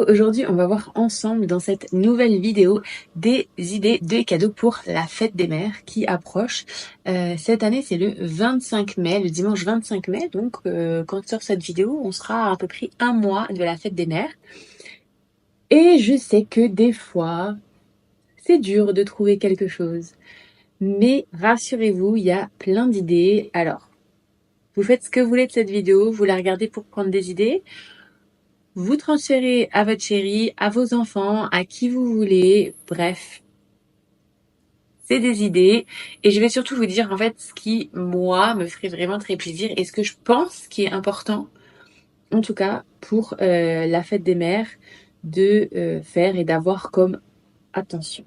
aujourd'hui, on va voir ensemble dans cette nouvelle vidéo des idées de cadeaux pour la fête des mères qui approche. Cette année, c'est le 25 mai, le dimanche 25 mai. Donc, quand sort cette vidéo, on sera à peu près un mois de la fête des mères. Et je sais que des fois, c'est dur de trouver quelque chose. Mais rassurez-vous, il y a plein d'idées. Alors, vous faites ce que vous voulez de cette vidéo, vous la regardez pour prendre des idées. Vous transférez à votre chérie, à vos enfants, à qui vous voulez, bref. C'est des idées. Et je vais surtout vous dire en fait ce qui, moi, me ferait vraiment très plaisir et ce que je pense qui est important, en tout cas pour la fête des mères, de faire et d'avoir comme attention.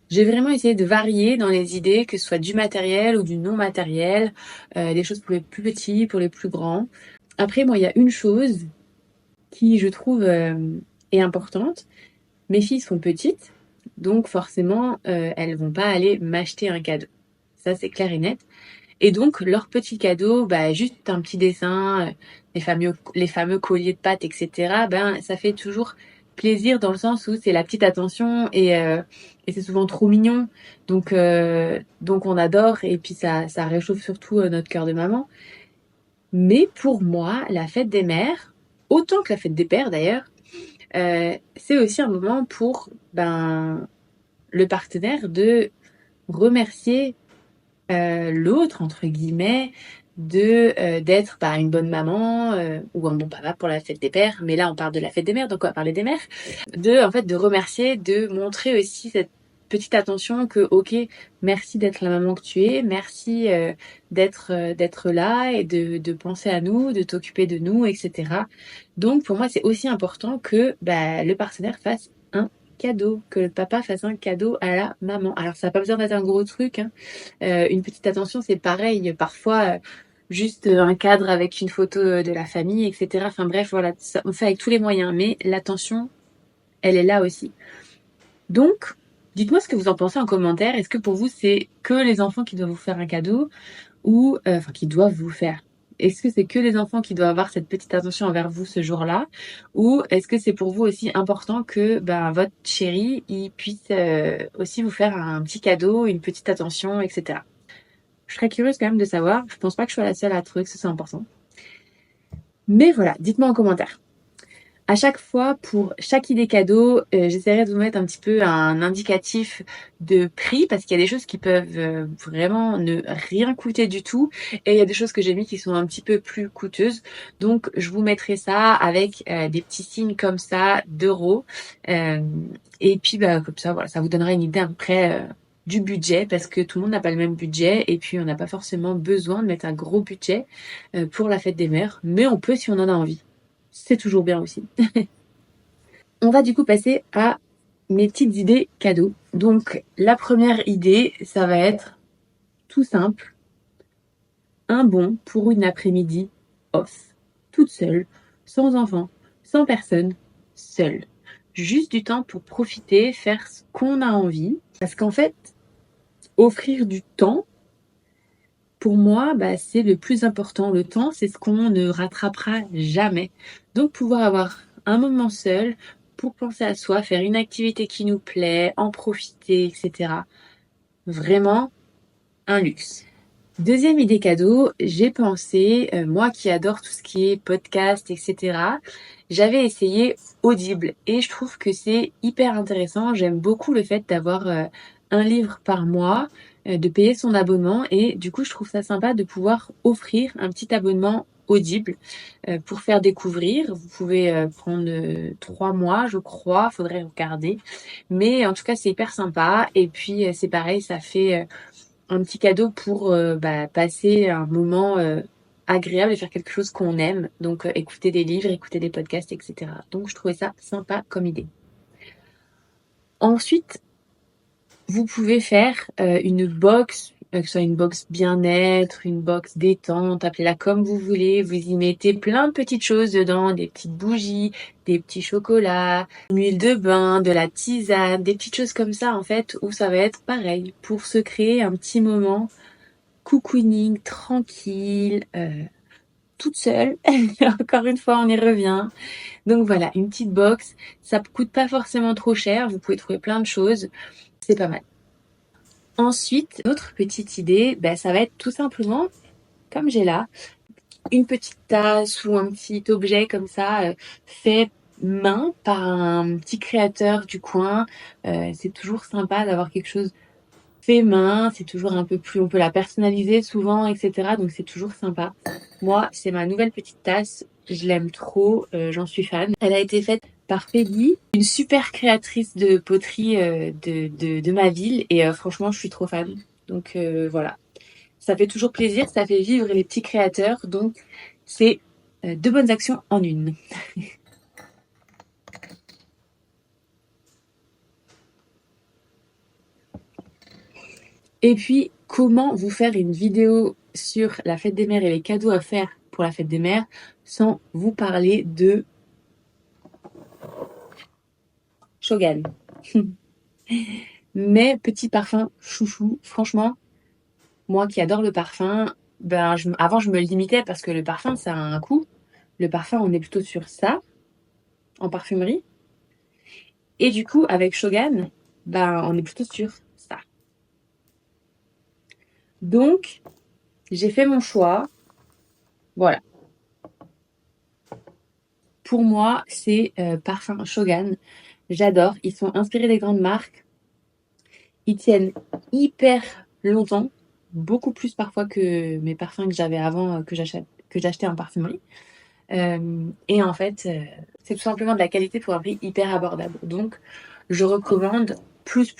J'ai vraiment essayé de varier dans les idées, que ce soit du matériel ou du non matériel, des choses pour les plus petits, pour les plus grands. Après, moi, il y a une chose qui, je trouve, est importante. Mes filles sont petites, donc forcément, elles vont pas aller m'acheter un cadeau. Ça, c'est clair et net. Et donc, leur petit cadeau, juste un petit dessin, les fameux colliers de pâtes, etc., ça fait toujours plaisir dans le sens où c'est la petite attention et c'est souvent trop mignon. Donc on adore et puis ça réchauffe surtout notre cœur de maman. Mais pour moi, la fête des mères, autant que la fête des pères d'ailleurs, c'est aussi un moment pour le partenaire de remercier l'autre, entre guillemets, d'être une bonne maman ou un bon papa pour la fête des pères. Mais là, on parle de la fête des mères, donc on va parler des mères. De remercier, de montrer aussi cette petite attention que, ok, merci d'être la maman que tu es, merci d'être là et de penser à nous, de t'occuper de nous, etc. Donc, pour moi, c'est aussi important que le partenaire fasse un cadeau, que le papa fasse un cadeau à la maman. Alors, ça n'a pas besoin d'être un gros truc, hein. Une petite attention, c'est pareil. Parfois, juste un cadre avec une photo de la famille, etc. Enfin bref, voilà, ça, on fait avec tous les moyens. Mais l'attention, elle est là aussi. Donc, dites-moi ce que vous en pensez en commentaire. Est-ce que pour vous, c'est que les enfants qui doivent vous faire un cadeau ou qui doivent vous faire? Est-ce que c'est que les enfants qui doivent avoir cette petite attention envers vous ce jour-là? Ou est-ce que c'est pour vous aussi important que votre chéri il puisse aussi vous faire un petit cadeau, une petite attention, etc. Je serais curieuse quand même de savoir. Je pense pas que je sois la seule à trouver que c'est important. Mais voilà, dites-moi en commentaire. À chaque fois, pour chaque idée cadeau, j'essaierai de vous mettre un petit peu un indicatif de prix parce qu'il y a des choses qui peuvent vraiment ne rien coûter du tout et il y a des choses que j'ai mis qui sont un petit peu plus coûteuses. Donc, je vous mettrai ça avec des petits signes comme ça d'euros. Et puis, comme ça, voilà, ça vous donnera une idée à peu près du budget parce que tout le monde n'a pas le même budget et puis on n'a pas forcément besoin de mettre un gros budget pour la fête des mères, mais on peut si on en a envie. C'est toujours bien aussi. On va du coup passer à mes petites idées cadeaux. Donc la première idée, ça va être tout simple. Un bon pour une après-midi off. Toute seule, sans enfant, sans personne, seule. Juste du temps pour profiter, faire ce qu'on a envie. Parce qu'en fait, offrir du temps, pour moi, c'est le plus important. Le temps, c'est ce qu'on ne rattrapera jamais. Donc, pouvoir avoir un moment seul pour penser à soi, faire une activité qui nous plaît, en profiter, etc. Vraiment un luxe. Deuxième idée cadeau, j'ai pensé, moi qui adore tout ce qui est podcast, etc., j'avais essayé Audible et je trouve que c'est hyper intéressant. J'aime beaucoup le fait d'avoir un livre par mois, de payer son abonnement et du coup je trouve ça sympa de pouvoir offrir un petit abonnement Audible pour faire découvrir. Vous pouvez prendre 3 mois, je crois, faudrait regarder. Mais en tout cas c'est hyper sympa et puis c'est pareil, ça fait un petit cadeau pour passer un moment agréable et faire quelque chose qu'on aime. Donc écouter des livres, écouter des podcasts, etc. Donc je trouvais ça sympa comme idée. Ensuite, vous pouvez faire une box, que ce soit une box bien-être, une box détente, appelez-la comme vous voulez. Vous y mettez plein de petites choses dedans, des petites bougies, des petits chocolats, une huile de bain, de la tisane, des petites choses comme ça en fait, où ça va être pareil pour se créer un petit moment cocooning, tranquille, toute seule. Encore une fois, on y revient. Donc voilà, une petite box. Ça coûte pas forcément trop cher. Vous pouvez trouver plein de choses. C'est pas mal. Ensuite, autre petite idée, ça va être tout simplement, comme j'ai là, une petite tasse ou un petit objet comme ça, fait main par un petit créateur du coin. C'est toujours sympa d'avoir quelque chose fait main, c'est toujours un peu plus, on peut la personnaliser souvent, etc. Donc c'est toujours sympa. Moi, c'est ma nouvelle petite tasse, je l'aime trop, j'en suis fan. Elle a été faite par Peggy, une super créatrice de poterie de ma ville, et franchement, je suis trop fan. Donc voilà, ça fait toujours plaisir, ça fait vivre les petits créateurs, donc c'est deux bonnes actions en une. Et puis, comment vous faire une vidéo sur la fête des mères et les cadeaux à faire pour la fête des mères sans vous parler de Shogun. Mes petits parfums chouchou, franchement, moi qui adore le parfum, avant je me limitais parce que le parfum ça a un coût. Le parfum, on est plutôt sur ça en parfumerie. Et du coup, avec Shogun, on est plutôt sur ça. Donc, j'ai fait mon choix. Voilà. Pour moi, c'est parfum Shogun. J'adore. Ils sont inspirés des grandes marques. Ils tiennent hyper longtemps, beaucoup plus parfois que mes parfums que j'avais avant, que j'achetais en parfumerie. Et en fait, c'est tout simplement de la qualité pour un prix hyper abordable. Donc, je recommande plus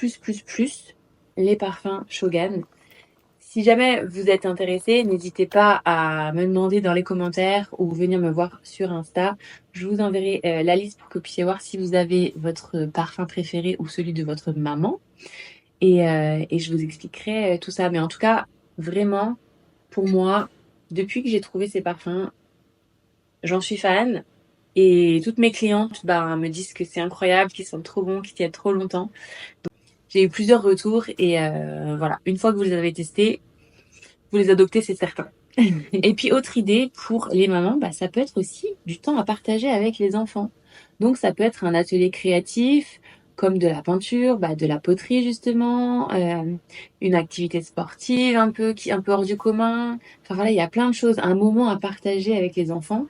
les parfums Shogun. Si jamais vous êtes intéressé, n'hésitez pas à me demander dans les commentaires ou venir me voir sur Insta. Je vous enverrai la liste pour que vous puissiez voir si vous avez votre parfum préféré ou celui de votre maman. Et je vous expliquerai tout ça. Mais en tout cas, vraiment, pour moi, depuis que j'ai trouvé ces parfums, j'en suis fan. Et toutes mes clientes me disent que c'est incroyable, qu'ils sont trop bons, qu'ils tiennent trop longtemps. Donc, j'ai eu plusieurs retours et voilà. Une fois que vous les avez testés, vous les adoptez, c'est certain. Et puis autre idée pour les mamans, ça peut être aussi du temps à partager avec les enfants. Donc ça peut être un atelier créatif, comme de la peinture, de la poterie justement, une activité sportive un peu hors du commun. Enfin voilà, il y a plein de choses, un moment à partager avec les enfants.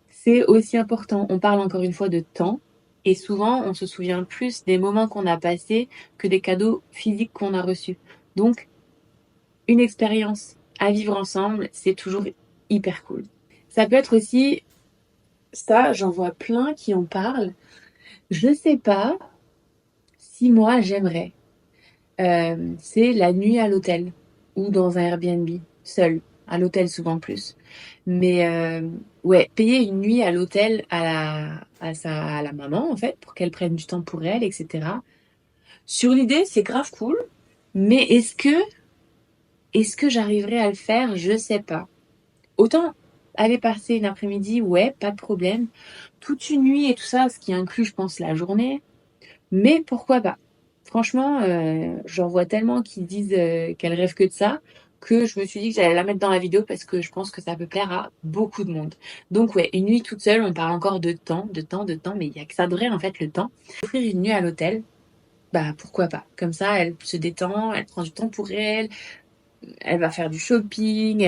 C'est aussi important. On parle encore une fois de temps. Et souvent, on se souvient plus des moments qu'on a passés que des cadeaux physiques qu'on a reçus. Donc, une expérience à vivre ensemble, c'est toujours hyper cool. Ça peut être aussi, ça, j'en vois plein qui en parlent. Je sais pas si moi j'aimerais. C'est la nuit à l'hôtel ou dans un Airbnb, seul, à l'hôtel souvent plus. Mais ouais, payer une nuit à l'hôtel à la maman en fait, pour qu'elle prenne du temps pour elle, etc. Sur l'idée, c'est grave cool. Mais est-ce que j'arriverai à le faire? Je sais pas. Autant aller passer une après-midi, ouais, pas de problème. Toute une nuit et tout ça, ce qui inclut, je pense, la journée. Mais pourquoi pas? Franchement, j'en vois tellement qui disent qu'elles rêvent que de ça, que je me suis dit que j'allais la mettre dans la vidéo parce que je pense que ça peut plaire à beaucoup de monde. Donc ouais, une nuit toute seule, on parle encore de temps, mais il y a que ça de vrai en fait, le temps. Offrir une nuit à l'hôtel, pourquoi pas? Comme ça, elle se détend, elle prend du temps pour elle, elle va faire du shopping,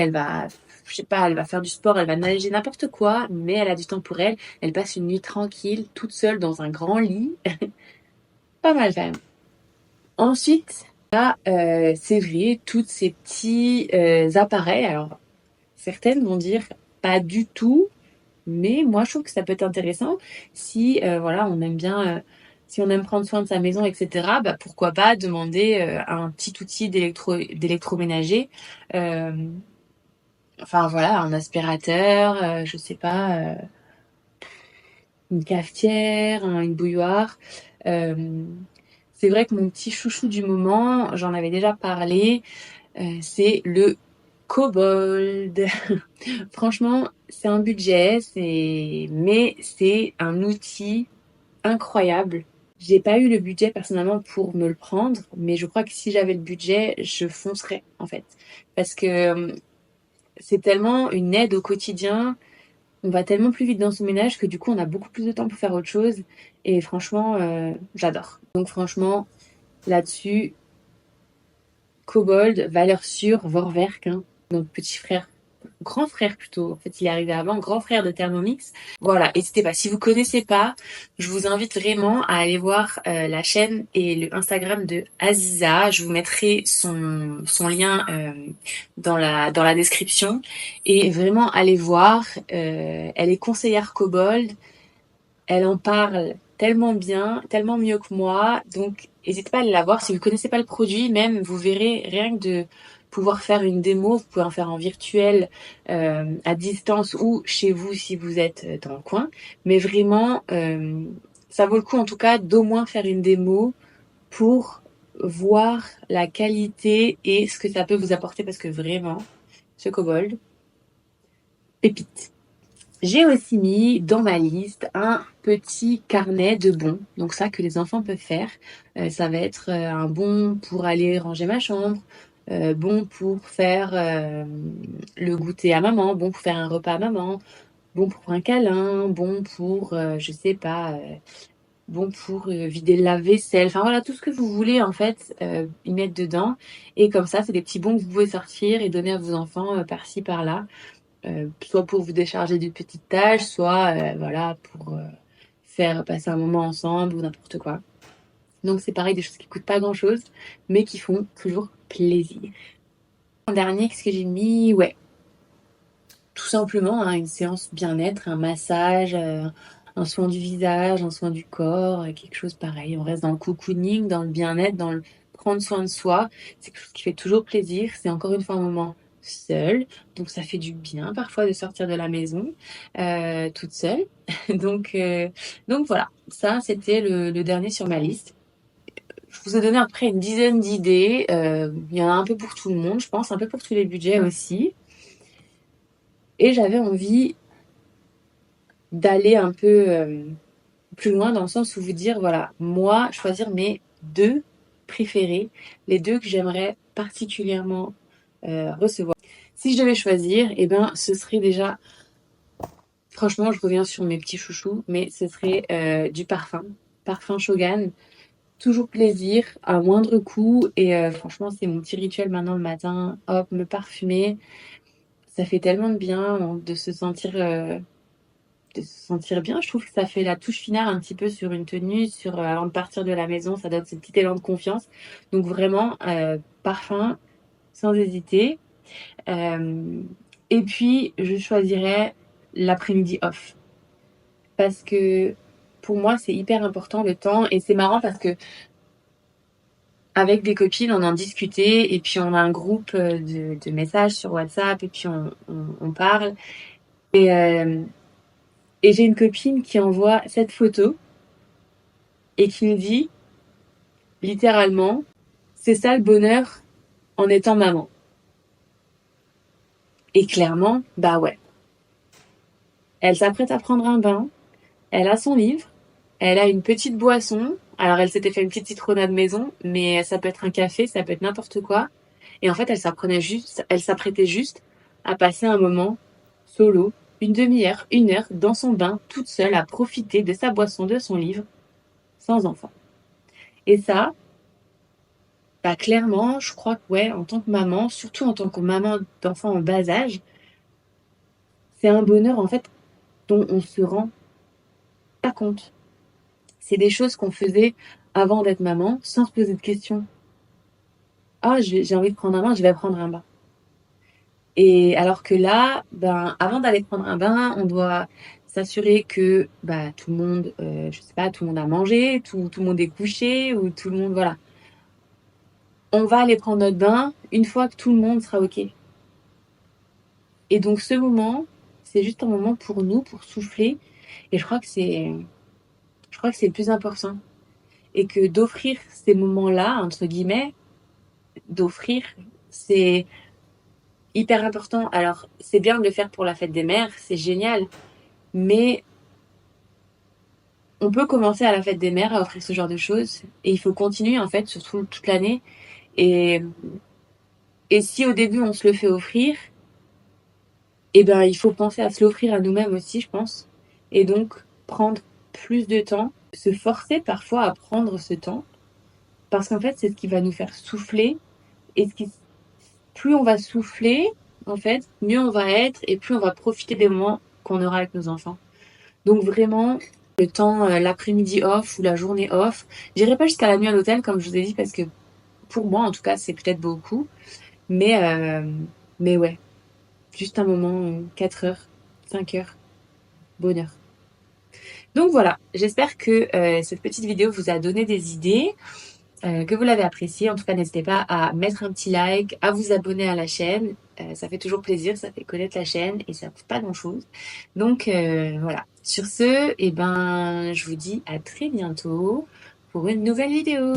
je sais pas, elle va faire du sport, elle va nager, n'importe quoi, mais elle a du temps pour elle. Elle passe une nuit tranquille, toute seule dans un grand lit. Pas mal quand même. Ensuite, c'est vrai, toutes ces petits appareils. Alors, certaines vont dire pas du tout, mais moi je trouve que ça peut être intéressant si voilà, on aime bien, si on aime prendre soin de sa maison, etc. Pourquoi pas demander un petit outil d'électroménager. euh, Enfin voilà, un aspirateur, je sais pas, une cafetière, une bouilloire. Euh, c'est vrai que mon petit chouchou du moment, j'en avais déjà parlé, c'est le Kobold. Franchement, c'est un budget, mais c'est un outil incroyable. J'ai pas eu le budget personnellement pour me le prendre, mais je crois que si j'avais le budget, je foncerais en fait. Parce que c'est tellement une aide au quotidien. On va tellement plus vite dans son ménage que du coup, on a beaucoup plus de temps pour faire autre chose. Et franchement, j'adore. Donc franchement, là-dessus, Kobold, valeur sûre, Vorwerk, hein, donc petit frère, grand frère plutôt, en fait il est arrivé avant, grand frère de Thermomix. Voilà, n'hésitez pas, si vous connaissez pas, je vous invite vraiment à aller voir la chaîne et le Instagram de Aziza. Je vous mettrai son lien dans la description. Et vraiment allez voir, elle est conseillère Kobold, elle en parle tellement bien, tellement mieux que moi. Donc, n'hésitez pas à aller la voir. Si vous connaissez pas le produit, même, vous verrez rien que de pouvoir faire une démo. Vous pouvez en faire en virtuel, à distance ou chez vous si vous êtes dans le coin. Mais vraiment, ça vaut le coup en tout cas d'au moins faire une démo pour voir la qualité et ce que ça peut vous apporter parce que vraiment, ce Kobold, pépite. J'ai aussi mis dans ma liste un petit carnet de bons, donc ça que les enfants peuvent faire. Ça va être un bon pour aller ranger ma chambre, bon pour faire le goûter à maman, bon pour faire un repas à maman, bon pour un câlin, bon pour, je sais pas, bon pour vider le lave-vaisselle. Enfin voilà, tout ce que vous voulez en fait, y mettre dedans. Et comme ça, c'est des petits bons que vous pouvez sortir et donner à vos enfants par-ci par-là. Soit pour vous décharger d'une petite tâche, soit voilà pour faire passer un moment ensemble ou n'importe quoi. Donc c'est pareil, des choses qui coûtent pas grand chose, mais qui font toujours plaisir. En dernier, qu'est-ce que j'ai mis? Ouais, tout simplement hein, une séance bien-être, un massage, un soin du visage, un soin du corps, quelque chose pareil. On reste dans le cocooning, dans le bien-être, dans le prendre soin de soi. C'est quelque chose qui fait toujours plaisir. C'est encore une fois un moment seul, donc ça fait du bien parfois de sortir de la maison toute seule. donc voilà, ça c'était le dernier sur ma liste. Je vous ai donné après une dizaine d'idées. Il y en a un peu pour tout le monde, je pense, un peu pour tous les budgets aussi. Et j'avais envie d'aller un peu plus loin dans le sens où vous dire, voilà, moi, choisir mes deux préférés, les deux que j'aimerais particulièrement recevoir. Si je devais choisir, eh ben, ce serait déjà, franchement, je reviens sur mes petits chouchous, mais ce serait du parfum, parfum Shogun. Toujours plaisir, à moindre coût, et franchement, c'est mon petit rituel maintenant le matin, hop, me parfumer. Ça fait tellement de bien de se sentir bien. Je trouve que ça fait la touche finale un petit peu sur une tenue, avant de partir de la maison, ça donne ce petit élan de confiance. Donc vraiment, parfum, sans hésiter. Euh, et puis, je choisirais l'après-midi off. Parce que pour moi, c'est hyper important le temps. Et c'est marrant parce que avec des copines, on en discutait. Et puis, on a un groupe de messages sur WhatsApp. Et puis, on parle. Et, euh, et j'ai une copine qui envoie cette photo et qui me dit littéralement, c'est ça le bonheur en étant maman. Et clairement, bah ouais. Elle s'apprête à prendre un bain, elle a son livre, elle a une petite boisson. Alors elle s'était fait une petite citronnade maison, mais ça peut être un café, ça peut être n'importe quoi. Et en fait, elle s'apprêtait juste à passer un moment solo, une demi-heure, une heure, dans son bain, toute seule, à profiter de sa boisson, de son livre, sans enfant. Et ça, bah clairement, je crois que ouais, en tant que maman, surtout en tant que maman d'enfants en bas âge, c'est un bonheur en fait dont on se rend pas compte. C'est des choses qu'on faisait avant d'être maman sans se poser de questions. Ah, j'ai envie de prendre un bain, je vais prendre un bain. Et alors que là, ben, avant d'aller prendre un bain, on doit s'assurer que bah, tout le monde, je sais pas, tout le monde a mangé, tout le monde est couché ou tout le monde, voilà. On va aller prendre notre bain une fois que tout le monde sera OK. Et donc ce moment, c'est juste un moment pour nous, pour souffler. Et je crois que c'est le plus important. Et que d'offrir ces moments-là, entre guillemets, d'offrir, c'est hyper important. Alors, c'est bien de le faire pour la fête des mères, c'est génial. Mais on peut commencer à la fête des mères à offrir ce genre de choses. Et il faut continuer, en fait, sur toute l'année. Et, et si au début, on se le fait offrir, et ben il faut penser à se l'offrir à nous-mêmes aussi, je pense. Et donc prendre plus de temps, se forcer parfois à prendre ce temps, parce qu'en fait c'est ce qui va nous faire souffler. Et plus on va souffler, en fait, mieux on va être et plus on va profiter des moments qu'on aura avec nos enfants. Donc vraiment, le temps, l'après-midi off ou la journée off, j'irai pas jusqu'à la nuit à l'hôtel comme je vous ai dit parce que pour moi en tout cas c'est peut-être beaucoup, mais ouais, juste un moment, 4 heures, 5 heures, bonheur. Donc voilà, j'espère que cette petite vidéo vous a donné des idées, que vous l'avez appréciée. En tout cas, n'hésitez pas à mettre un petit like, à vous abonner à la chaîne. Ça fait toujours plaisir, ça fait connaître la chaîne et ça coûte pas grand-chose. Donc voilà. Sur ce, eh ben, je vous dis à très bientôt pour une nouvelle vidéo.